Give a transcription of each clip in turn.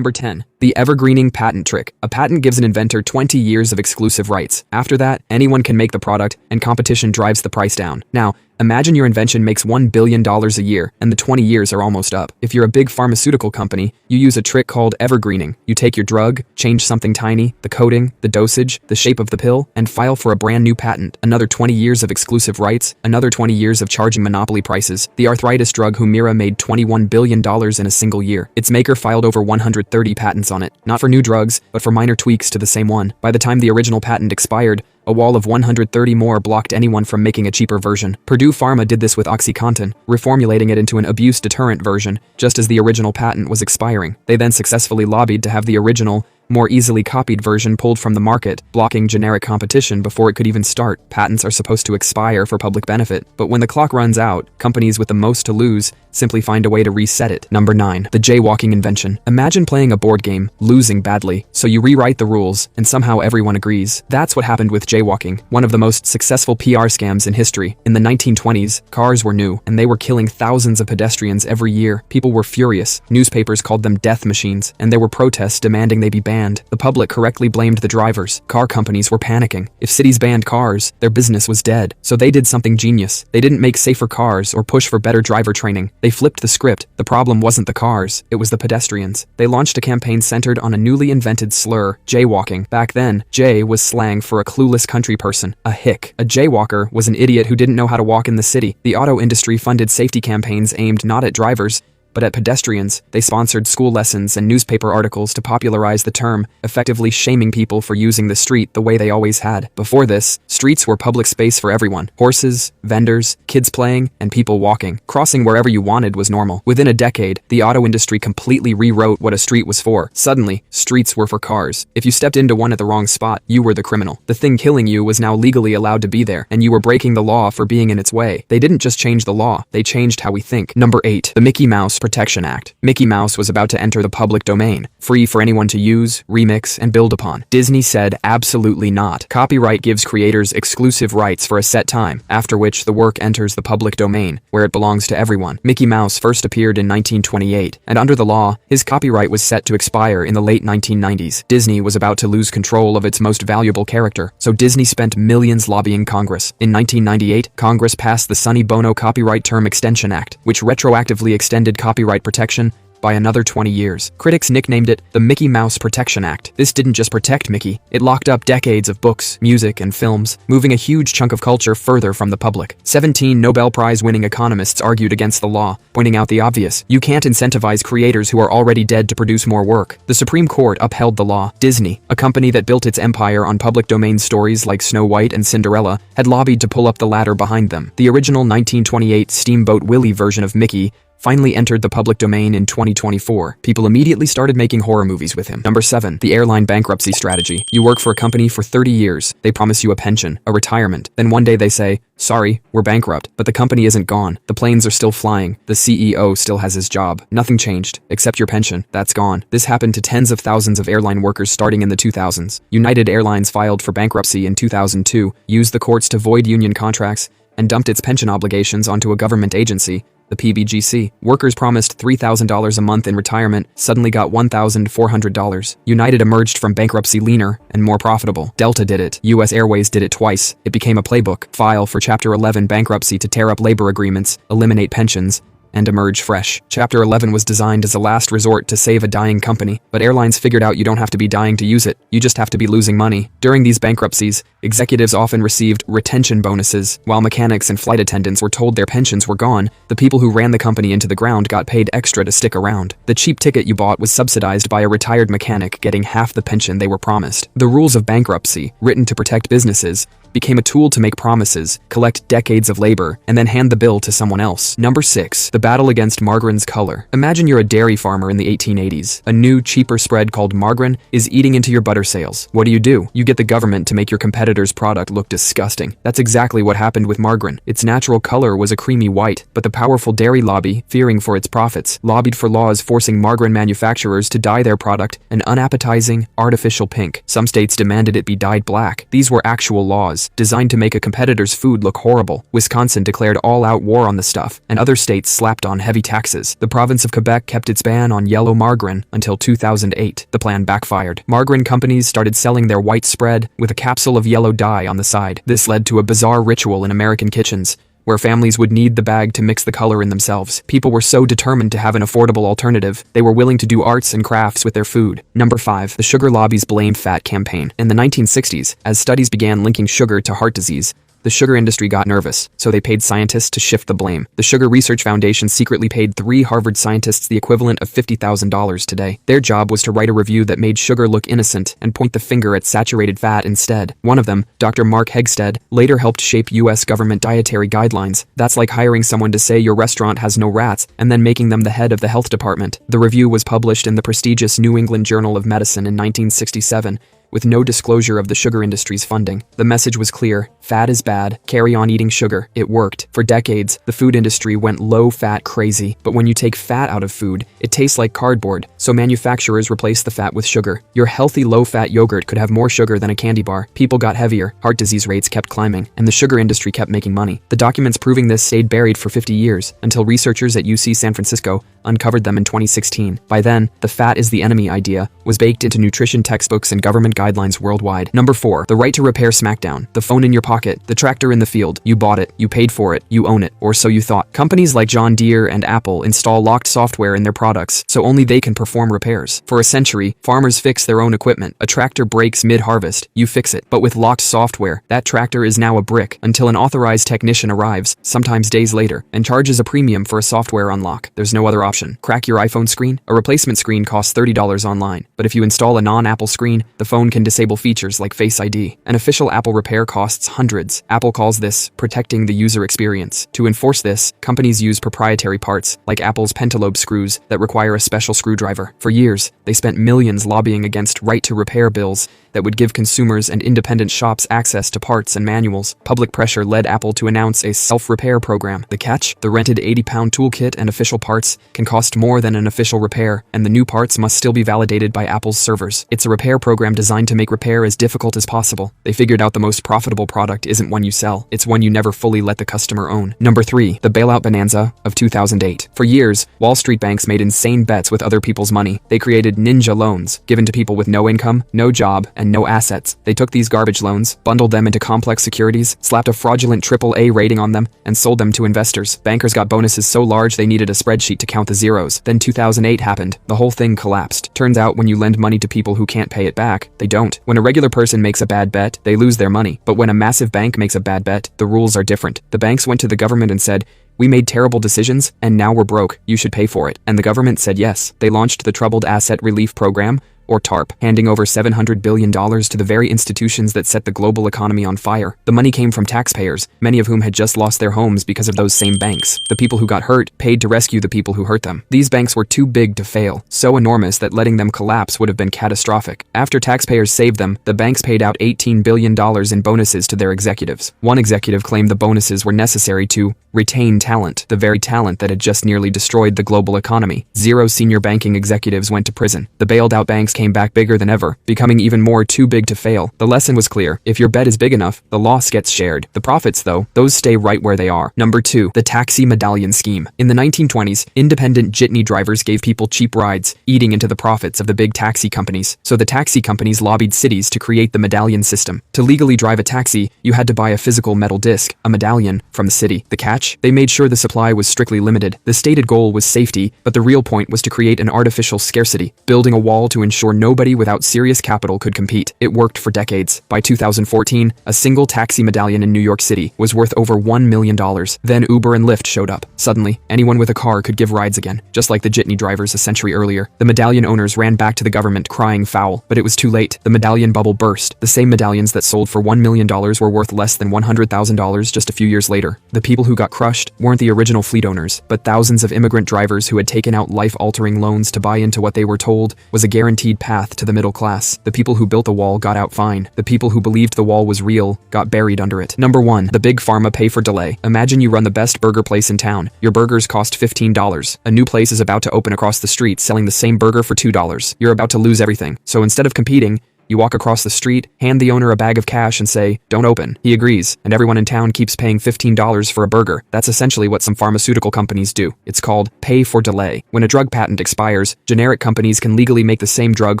Number 10. The evergreening patent trick. A patent gives an inventor 20 years of exclusive rights. After that, anyone can make the product, and competition drives the price down. Now, imagine your invention makes $1 billion a year, and the 20 years are almost up. If you're a big pharmaceutical company, you use a trick called evergreening. You take your drug, change something tiny, the coating, the dosage, the shape of the pill, and file for a brand new patent. Another 20 years of exclusive rights, another 20 years of charging monopoly prices. The arthritis drug Humira made $21 billion in a single year. Its maker filed over 130 patents on it, not for new drugs, but for minor tweaks to the same one. By the time the original patent expired, a wall of 130 more blocked anyone from making a cheaper version. Purdue Pharma did this with OxyContin, reformulating it into an abuse deterrent version, just as the original patent was expiring. They then successfully lobbied to have the original, more easily copied version pulled from the market, blocking generic competition before it could even start. Patents are supposed to expire for public benefit, but when the clock runs out, companies with the most to lose simply find a way to reset it. Number 9. The jaywalking invention. Imagine playing a board game, losing badly, so you rewrite the rules, and somehow everyone agrees. That's what happened with jaywalking, one of the most successful PR scams in history. In the 1920s, cars were new, and they were killing thousands of pedestrians every year. People were furious. Newspapers called them death machines, and there were protests demanding they be banned. The public correctly blamed the drivers. Car companies were panicking. If cities banned cars, their business was dead. So they did something genius. They didn't make safer cars or push for better driver training. They flipped the script. The problem wasn't the cars, it was the pedestrians. They launched a campaign centered on a newly invented slur, jaywalking. Back then, jay was slang for a clueless country person, a hick. A jaywalker was an idiot who didn't know how to walk in the city. The auto industry funded safety campaigns aimed not at drivers, but at pedestrians. They sponsored school lessons and newspaper articles to popularize the term, effectively shaming people for using the street the way they always had. Before this, streets were public space for everyone. Horses, vendors, kids playing, and people walking. Crossing wherever you wanted was normal. Within a decade, the auto industry completely rewrote what a street was for. Suddenly, streets were for cars. If you stepped into one at the wrong spot, you were the criminal. The thing killing you was now legally allowed to be there, and you were breaking the law for being in its way. They didn't just change the law, they changed how we think. Number 8. The Mickey Mouse Protection Act. Mickey Mouse was about to enter the public domain, free for anyone to use, remix, and build upon. Disney said absolutely not. Copyright gives creators exclusive rights for a set time, after which the work enters the public domain, where it belongs to everyone. Mickey Mouse first appeared in 1928, and under the law, his copyright was set to expire in the late 1990s. Disney was about to lose control of its most valuable character, so Disney spent millions lobbying Congress. In 1998, Congress passed the Sonny Bono Copyright Term Extension Act, which retroactively extended copyright protection by another 20 years. Critics nicknamed it the Mickey Mouse Protection Act. This didn't just protect Mickey, it locked up decades of books, music, and films, moving a huge chunk of culture further from the public. 17 Nobel Prize-winning economists argued against the law, pointing out the obvious. You can't incentivize creators who are already dead to produce more work. The Supreme Court upheld the law. Disney, a company that built its empire on public domain stories like Snow White and Cinderella, had lobbied to pull up the ladder behind them. The original 1928 Steamboat Willie version of Mickey finally entered the public domain in 2024. People immediately started making horror movies with him. Number 7. The airline bankruptcy strategy. You work for a company for 30 years. They promise you a pension, a retirement. Then one day they say, sorry, we're bankrupt. But the company isn't gone. The planes are still flying. The CEO still has his job. Nothing changed, except your pension. That's gone. This happened to tens of thousands of airline workers starting in the 2000s. United Airlines filed for bankruptcy in 2002, used the courts to void union contracts, and dumped its pension obligations onto a government agency, the PBGC. Workers promised $3,000 a month in retirement, suddenly got $1,400. United emerged from bankruptcy leaner and more profitable. Delta did it. US Airways did it twice. It became a playbook. File for Chapter 11 bankruptcy to tear up labor agreements, eliminate pensions, and emerge fresh. Chapter 11 was designed as a last resort to save a dying company, but airlines figured out you don't have to be dying to use it, you just have to be losing money. During these bankruptcies, executives often received retention bonuses. While mechanics and flight attendants were told their pensions were gone, the people who ran the company into the ground got paid extra to stick around. The cheap ticket you bought was subsidized by a retired mechanic getting half the pension they were promised. The rules of bankruptcy, written to protect businesses, became a tool to make promises, collect decades of labor, and then hand the bill to someone else. Number 6. The battle against margarine's color. Imagine you're a dairy farmer in the 1880s. A new, cheaper spread called margarine is eating into your butter sales. What do? You get the government to make your competitor's product look disgusting. That's exactly what happened with margarine. Its natural color was a creamy white, but the powerful dairy lobby, fearing for its profits, lobbied for laws forcing margarine manufacturers to dye their product an unappetizing, artificial pink. Some states demanded it be dyed black. These were actual laws. laws designed to make a competitor's food look horrible. Wisconsin declared all-out war on the stuff, and other states slapped on heavy taxes. The province of Quebec kept its ban on yellow margarine until 2008. The plan backfired. Margarine companies started selling their white spread with a capsule of yellow dye on the side. This led to a bizarre ritual in American kitchens, where families would knead the bag to mix the color in themselves. People were so determined to have an affordable alternative, they were willing to do arts and crafts with their food. Number 5. The sugar lobby's Blame Fat campaign. In the 1960s, as studies began linking sugar to heart disease, the sugar industry got nervous, so they paid scientists to shift the blame. The Sugar Research Foundation secretly paid 3 Harvard scientists the equivalent of $50,000 today. Their job was to write a review that made sugar look innocent and point the finger at saturated fat instead. One of them, Dr. Mark Hegsted, later helped shape U.S. government dietary guidelines. That's like hiring someone to say your restaurant has no rats and then making them the head of the health department. The review was published in the prestigious New England Journal of Medicine in 1967, with no disclosure of the sugar industry's funding. The message was clear: fat is bad, carry on eating sugar. It worked. For decades, the food industry went low-fat crazy, but when you take fat out of food, it tastes like cardboard, so manufacturers replaced the fat with sugar. Your healthy low-fat yogurt could have more sugar than a candy bar. People got heavier, heart disease rates kept climbing, and the sugar industry kept making money. The documents proving this stayed buried for 50 years, until researchers at UC San Francisco uncovered them in 2016. By then, the fat is the enemy idea was baked into nutrition textbooks and government guidelines worldwide. Number 4. The right to repair smackdown. The phone in your pocket, the tractor in the field. You bought it, you paid for it, you own it, or so you thought. Companies like John Deere and Apple install locked software in their products, so only they can perform repairs. For a century, farmers fix their own equipment. A tractor breaks mid-harvest, you fix it. But with locked software, that tractor is now a brick until an authorized technician arrives, sometimes days later, and charges a premium for a software unlock. There's no other option. Crack your iPhone screen? A replacement screen costs $30 online, but if you install a non-Apple screen, the phone can disable features like Face ID. An official Apple repair costs hundreds. Apple calls this protecting the user experience. To enforce this, companies use proprietary parts, like Apple's pentalobe screws, that require a special screwdriver. For years, they spent millions lobbying against right-to-repair bills that would give consumers and independent shops access to parts and manuals. Public pressure led Apple to announce a self-repair program. The catch? The rented 80-pound toolkit and official parts can cost more than an official repair, and the new parts must still be validated by Apple's servers. It's a repair program designed to make repair as difficult as possible. They figured out the most profitable product isn't one you sell, it's one you never fully let the customer own. Number 3. The bailout bonanza of 2008. For years, Wall Street banks made insane bets with other people's money. They created ninja loans, given to people with no income, no job, and no assets. They took these garbage loans, bundled them into complex securities, slapped a fraudulent AAA rating on them, and sold them to investors. Bankers got bonuses so large they needed a spreadsheet to count the zeros. Then 2008 happened. The whole thing collapsed. Turns out when you lend money to people who can't pay it back, they don't. When a regular person makes a bad bet, they lose their money. But when a massive bank makes a bad bet, the rules are different. The banks went to the government and said, "We made terrible decisions, and now we're broke. You should pay for it." And the government said yes. They launched the Troubled Asset Relief Program, or TARP, handing over $700 billion to the very institutions that set the global economy on fire. The money came from taxpayers, many of whom had just lost their homes because of those same banks. The people who got hurt paid to rescue the people who hurt them. These banks were too big to fail, so enormous that letting them collapse would have been catastrophic. After taxpayers saved them, the banks paid out $18 billion in bonuses to their executives. One executive claimed the bonuses were necessary to retain talent, the very talent that had just nearly destroyed the global economy. 0 senior banking executives went to prison. The bailed out banks came back bigger than ever, becoming even more too big to fail. The lesson was clear: if your bet is big enough, the loss gets shared. The profits, though, those stay right where they are. Number 2. The taxi medallion scheme. In the 1920s, independent jitney drivers gave people cheap rides, eating into the profits of the big taxi companies. So the taxi companies lobbied cities to create the medallion system. To legally drive a taxi, you had to buy a physical metal disc, a medallion, from the city. The catch? They made sure the supply was strictly limited. The stated goal was safety, but the real point was to create an artificial scarcity, building a wall to ensure nobody without serious capital could compete. It worked for decades. By 2014, a single taxi medallion in New York City was worth over $1 million. Then Uber and Lyft showed up. Suddenly, anyone with a car could give rides again, just like the jitney drivers a century earlier. The medallion owners ran back to the government crying foul, but it was too late. The medallion bubble burst. The same medallions that sold for $1 million were worth less than $100,000 just a few years later. The people who got crushed weren't the original fleet owners, but thousands of immigrant drivers who had taken out life-altering loans to buy into what they were told was a guaranteed path to the middle class. The people who built the wall got out fine. The people who believed the wall was real got buried under it. Number 1. The big pharma pay for delay. Imagine you run the best burger place in town. Your burgers cost $15. A new place is about to open across the street selling the same burger for $2. You're about to lose everything. So instead of competing, You walk across the street, hand the owner a bag of cash and say, "Don't open." He agrees, and everyone in town keeps paying $15 for a burger. That's essentially what some pharmaceutical companies do. It's called pay for delay. When a drug patent expires, generic companies can legally make the same drug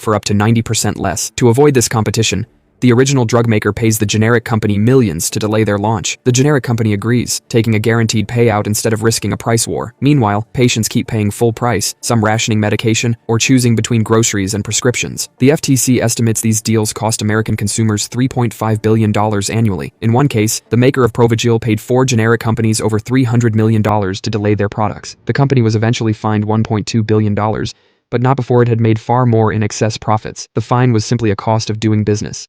for up to 90% less. To avoid this competition, the original drug maker pays the generic company millions to delay their launch. The generic company agrees, taking a guaranteed payout instead of risking a price war. Meanwhile, patients keep paying full price, some rationing medication or choosing between groceries and prescriptions. The FTC estimates these deals cost American consumers $3.5 billion annually. In one case, the maker of Provigil paid 4 generic companies over $300 million to delay their products. The company was eventually fined $1.2 billion, but not before it had made far more in excess profits. The fine was simply a cost of doing business.